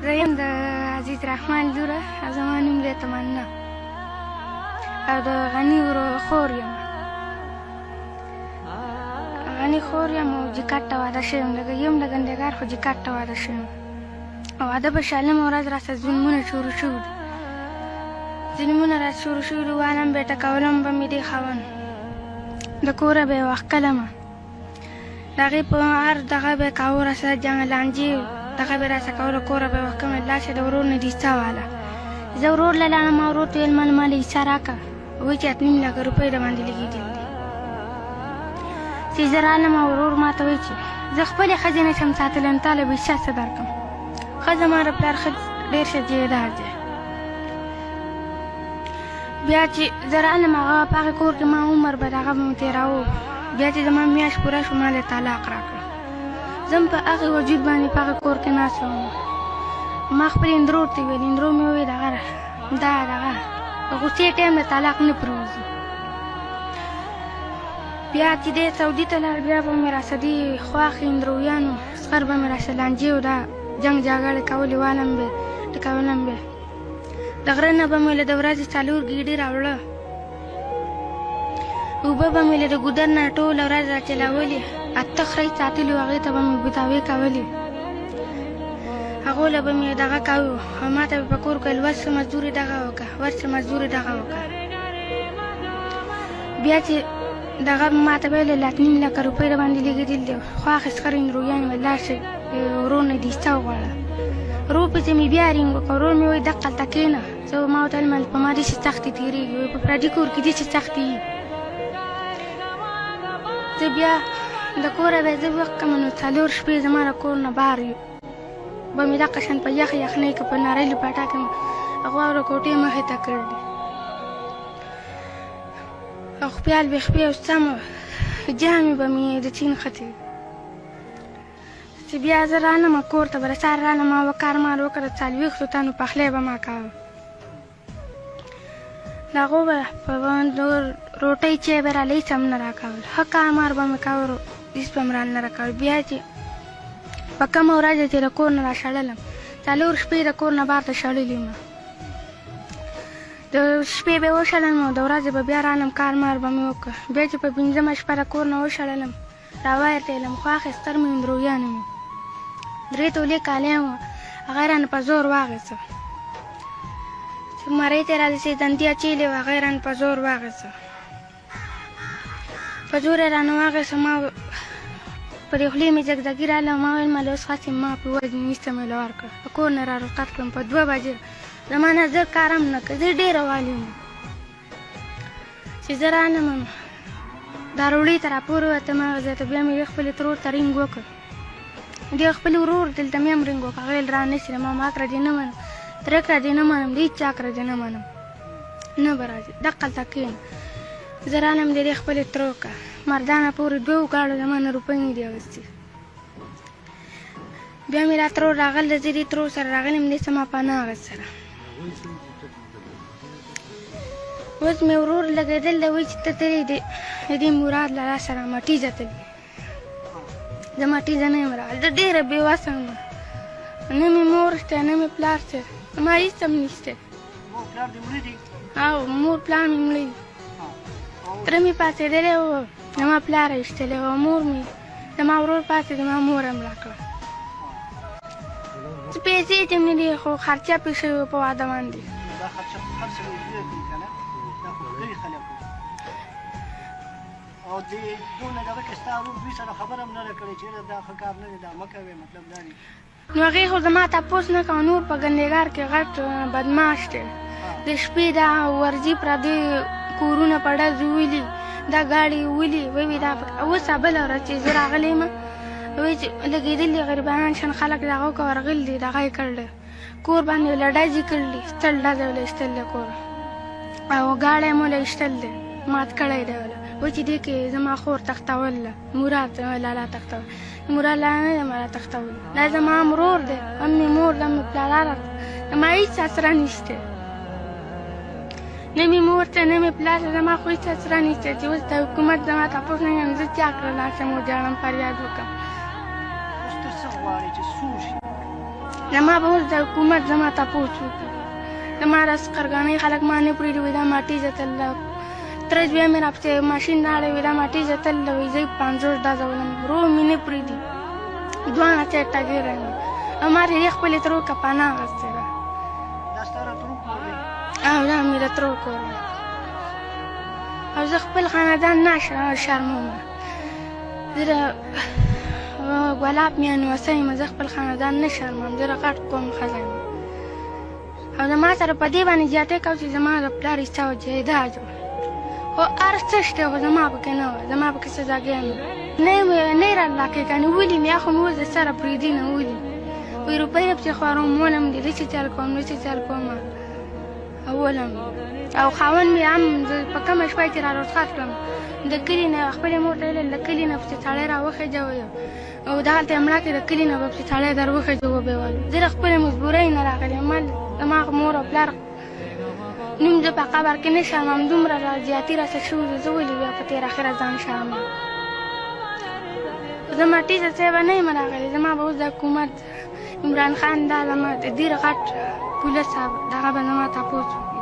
زه یم د عزیز رحمان لوره، زما نوم دی تمنا، او د غني خور یم. غني خور یم او جیکټ ته واده شویم. یم د ګندګار، خو جیکټ ته واده شویم. او واده په شلمه ورځ راسه ظلمونه شروع شوي دي. ظلمونه را شروع شوي دي. والم به یې ټکولم به مې دې خاوند د کوره به یې وښکلمه. د هغې په هر دغه به یې کاوه راسه جنګ لانجې دغه به یې راسه کوله. کوره به یې وښکمه لاشه د ورور نه دې حصه واله. زه ورور له لاړم. ما ورور ته ویل ما له حصه راکړه. وایي چې 8 لکه روپۍ راباندې لګېدلي دي. چې زه رالم او ورور ما ته وایي چې زه خپلې ښځې نه شم ساتلی، نو تا له به حصه څه درکړم. ښځه ما د پلار ډېر ښه جایداد دی. بیا چې زه رالم هغه په هغې کور کې ما عمر به دغه به مې تېراوه. بیا چې زما میاشت پوره شو ما له طلاق راکړه. زه هم په هغې وجود باندې په هغې کور کې ناسته وم. ما خپل اندرور ته ویل، اندرور مې وویل دغه دا دغه د غوسې ټایم د طلاق نه پرېوځي. بیا چې دی سعودي ته لاړ، بیا به مې راسه دې خواښې اندرویانو سخر به مې راسه لانجې او دا جنګ جګړې کولې. والم به ټکولم به د غره نه به مې له د ورځې 4 ګیډې راوړه. اوبه به مې له د ګودر نه ټوله ورځ را چلولې. 8 خرۍ ساتلي وو، هغې ته به مې بوتاوې کولې. هغو له به مې دغه کوو او ما ته به په کور ویل ورشه مزدوري دغه وکړه، ورشه مزدوري دغه وکړه. بیا چې دغه ما ته ویل 8 لکه روپۍ راباندې لګېدلي دي. خواښې سخر اندرویانې ویل لاړ شئ ورور نه دې حصه وغواړه. ورور پسې مې بیا رینګ وکړه. ورور مې وایي دقلته کښېنه. زه ما ورته ویل په ما داسې سختې تېرېږي. وایي په پردي کور کې داسې سختې وي. زه بیا د کوره به زه وښکم نو 4 شپې زما د کور نه بهر به مې دقه شان په یخ یخنۍ کې په نرۍ لپاټه کې غواړه کوټې مخې ته کړلې. او خپیال به خپې او سمه جامې به مې د چین ختې. چې بیا زه رانمه کور ته، به د سهار رانمه ما به کار مار وکړه. 40 تنو پخلی به ما کاوه. د هغو به په روټۍ چای به راله هېڅ هم نه راکول. ښه کار مار به مې کاوه، هېڅ به مې رانه نه راکول. بیا چې په کومه ورځ چې د کور نه راشړلم، 4 شپې د کور نه بهر ته شړلې وم. د شپې به یې وشړلم او د ورځې به بیا رالم کار مار به مې وکړه. بیا چې په 5مه شپه د کور نه وشړلم راوایرتېلم. خواښې ستر مې اندرویانې مې 3 تولې کالیان وه، هغه یې رانه په زور واخېسته. چې مرۍ ته یې راځي چې دندې اچېلې وه، هغه یې رانه په زور واخېسته. په زور یې رانه واخېسته. ما په دې خولې مې زګزګي راغله. ما ویل ما له اوس خاصې ما په وزن ایسته مې له ورکړه. په کور نه را رخصت کړم په 2 بجې. زما نه زه کار هم نه کوي. زه ډېره والي وم. چې زه رانم دا روړۍ ته راپورې وتم هغه ځای ته. بیا مې خپلې ترور ته رینګ وکړ. د خپل ورور دلته مې هم رینګ وکړ. هغه ویل را نه شي، ما ماکره دې نه منم، ترکره دې نه منم، د هېڅ چا کره دې نه منم، نه به راځي، دقلته کښېنه. زه رالم د دې خپلې ترور که مردانه پورې 2 ګاړو زما نه روپۍ نه دي اخېستې. بیا مې را ترور راغله. زه دې ترور سره راغلم، دې څه ما پناه اخېستله. اوس مې ورور لګېدل دی. وایي چې ته تللی د دې مراد له لاسه را مټیزه تللی. زه مټیزه نه یم راغلی. زه ډېره بې وسه وم. نه مې مور شته نه مې پلار شته. زما هېڅ هم نشته. او مور پلار مې مړه دي. تره مې پاڅېدلی و، زما پلار یې ویشتلی و. مور مې زما ورور پاڅېد، زما مور یې مړه کړه. څه پیسې چې مې دي، خو خرچه پې شوې وه په واده باندې. او دې دونه دغه کې ستا ورور دوی سره خبره هم نه ده کړې چې دا ښه کار نه دی، دا مه کوې، مطلب دا دی. نو هغې خو زما تپوس نه کوه. نور په ګندګار کې غټ بدماش دی. د شپې دا ورځي پردي کورونه په ډزو ولي، دا ګاډي ولي. وایي دا اوس بله ورځ چې زه راغلی یم، وایي چې لګېدلي غریبانان شان خلک دغه وکړه ورغلي دي، دغه یې کړی کور باندې له ډزې کړلي، ستل ډزه له ایستل دی کور، او ګاډی مو له ایستل دی، مات کړی دی وله. وایي چې دې کې زما خور تختول ده، مراد لالا تختول. مراد لالا نه دی ما را تختول، دا زما مرور دی، هم مې مور ده هم مې پلار. زما هېڅ سره نشته، نه مې مور ته نه مې پلار ته. زما خو هېڅ سره نشته چې اوس د حکومت زما تپوس نه یم زه چا کره لاړ شم وجاړم فریاد وکړم. اوس ته څه غواړې چې څه وشي؟ زما به اوس د حکومت زما تپوس وکړي زما راس قرګانۍ خلک ما نه پرېږدي وایي دا ماټۍ زه تلله تره زوی مې راپسې ماشین راغلی وایي دا ماټۍ زه تلله وایي زه یې 50 ډزه ولم ورور مې نه پرېږدي دواړه ته یې ټګېره یم ما ترې خپلې ترور که پناه اخیستې ده دا ستا د ترور کور دی او دا مې د ترور کور دی او زه خپل خاندان نه شرموم زه د ګلاب میانوسه یم زه خپل خاندان نه شرموم زه د غټ قوم ښځه یم او زما سره په دې باندې زیاتی کوو چې زما د پلار حصه او جایداد و خو هر څه شته خو زما پکې نه وه زما پکې سزاګانې نه یې رالاقې کړې ولي مې یا خو مې اوس د سره پرېږدي نه ولي وایي روپۍ نه پسې خوروم ولم دې داسې چل کوم داسې چل کوم او ولم او خاوند مې هم زه په کومه شپه چې را رخصت کړم د کلي نه خپلې مور ته ویل د کلي نه پسې سړی را وخېجوی او دهلته یې مړه کړې د کلي نه به پسې سړی در وخېجو به ویل زه د خپلې مجبورۍ نه راغلی یم زما مور او پلار نوم زه په قبر کې نه شرمم دومره را زیاتي راڅه شوي دي زه ولې بیا په تېر اخره ځان شرمم زما ټیچر صاحبه نه یم راغلی زما به اوس د حکومت عمران خان دا زما د ډېر غټ پولیس صاحب دغه به زما تپوس وکړي